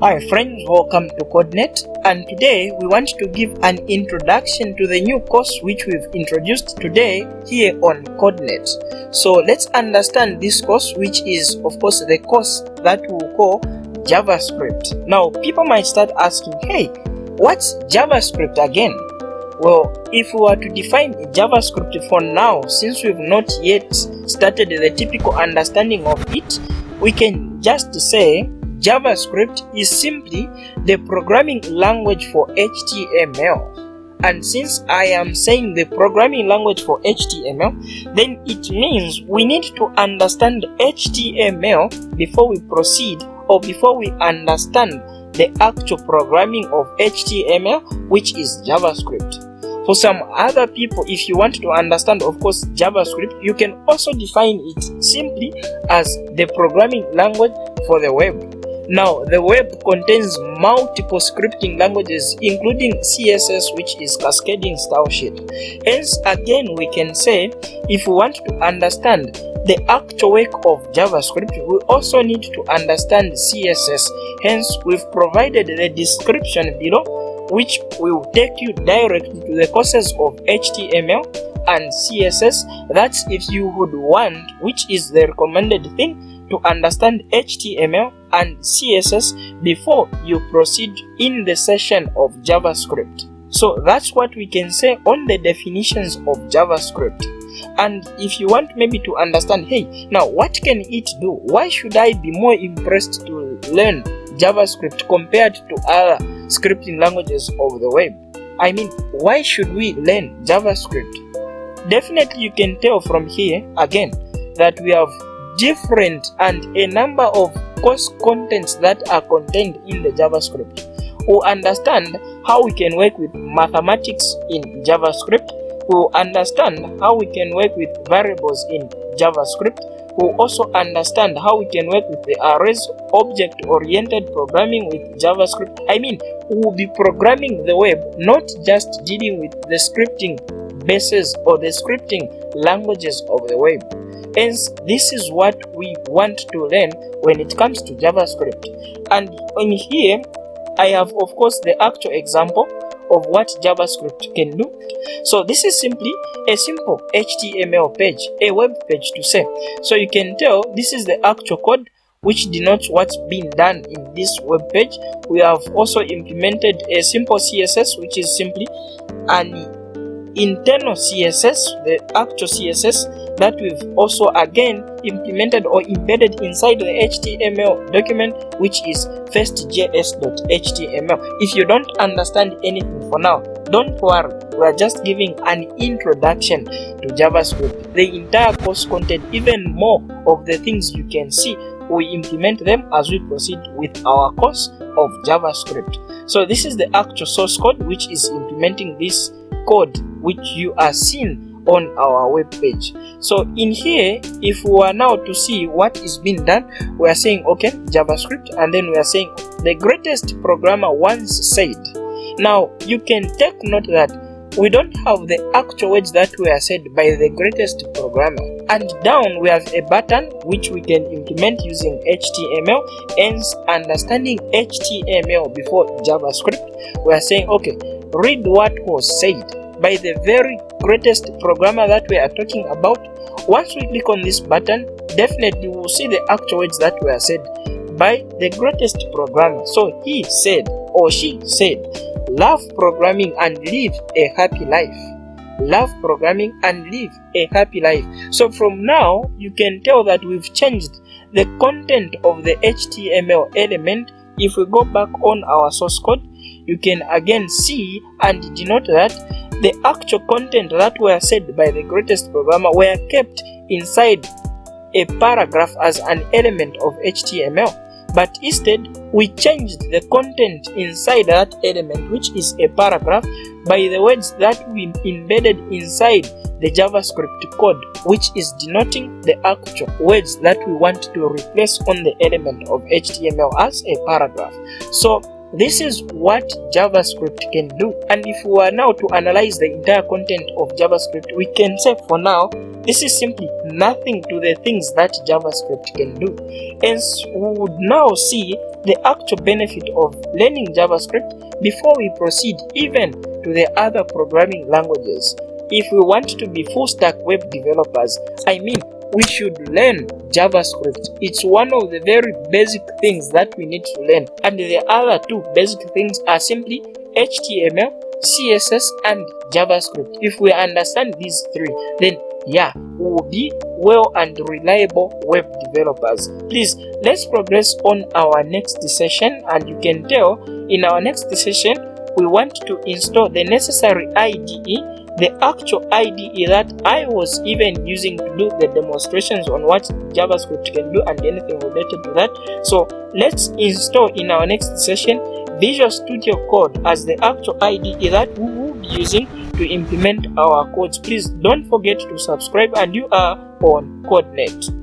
Hi friends, welcome to CodeNet, and today we want to give an introduction to the new course which we've introduced today here on CodeNet. So let's understand this course, which is of course the course that we'll call JavaScript. Now people might start asking, hey, what's JavaScript again? Well, if we were to define JavaScript for now, since we've not yet started the typical understanding of it, we can just say JavaScript is simply the programming language for HTML. And since I am saying the programming language for HTML, then it means we need to understand HTML before we proceed, or before we understand the actual programming of HTML, which is JavaScript. For some other people, if you want to understand, of course, JavaScript, you can also define it simply as the programming language for the web. Now, the web contains multiple scripting languages, including CSS, which is cascading style sheet. Hence, again, we can say, if we want to understand the actual work of JavaScript, we also need to understand CSS. Hence, we've provided the description below, which will take you directly to the courses of HTML and CSS. That's if you would want, which is the recommended thing, to understand HTML and CSS before you proceed in the session of JavaScript. So that's what we can say on the definitions of JavaScript. And if you want maybe to understand, hey, now what can it do? Why should I be more impressed to learn JavaScript compared to other scripting languages of the web? I mean, why should we learn JavaScript? Definitely you can tell from here again that we have different and a number of course contents that are contained in the JavaScript. We'll understand how we can work with mathematics in JavaScript. We'll understand how we can work with variables in JavaScript. We'll also understand how we can work with the arrays, object-oriented programming with JavaScript. I mean, we'll be programming the web, not just dealing with the scripting bases or the scripting languages of the web. Hence, this is what we want to learn when it comes to JavaScript. And in here, I have of course the actual example of what JavaScript can do. So this is simply a simple HTML page, a web page to say. So you can tell this is the actual code which denotes what's been done in this web page. We have also implemented a simple CSS, which is simply an internal CSS, the actual CSS that we've also again implemented or embedded inside the HTML document, which is firstjs.html. If you don't understand anything for now, don't worry, we are just giving an introduction to JavaScript. The entire course contains even more of the things you can see. We implement them as we proceed with our course of JavaScript. So this is the actual source code which is implementing this code which you are seeing on our web page. So in here, if we are now to see what is being done, we are saying okay, JavaScript, and then we are saying the greatest programmer once said. Now you can take note that we don't have the actual words that were said by the greatest programmer. And down we have a button which we can implement using HTML. Hence, understanding HTML before JavaScript, we are saying okay, read what was said by the very greatest programmer that we are talking about. Once we click on this button, definitely we will see the actual words that were said by the greatest programmer. So he said or she said, love programming and live a happy life. Love programming and live a happy life. So from now, you can tell that we've changed the content of the HTML element. If we go back on our source code, you can again see and denote that the actual content that were said by the greatest programmer were kept inside a paragraph as an element of HTML. But instead, we changed the content inside that element, which is a paragraph, by the words that we embedded inside the JavaScript code, which is denoting the actual words that we want to replace on the element of HTML as a paragraph. So this is what JavaScript can do. And if we are now to analyze the entire content of JavaScript, we can say for now, this is simply nothing to the things that JavaScript can do. Hence, we would now see the actual benefit of learning JavaScript before we proceed even to the other programming languages. If we want to be full stack web developers, we should learn JavaScript. It's one of the very basic things that we need to learn. And the other two basic things are simply HTML, CSS, and JavaScript. If we understand these three, then yeah, we will be well and reliable web developers. Please, let's progress on our next session, and you can tell in our next session we want to install the necessary IDE, the actual IDE that I was even using to do the demonstrations on what JavaScript can do and anything related to that. So let's install in our next session Visual Studio Code as the actual IDE that we will be using to implement our codes. Please don't forget to subscribe, and you are on CodeNet.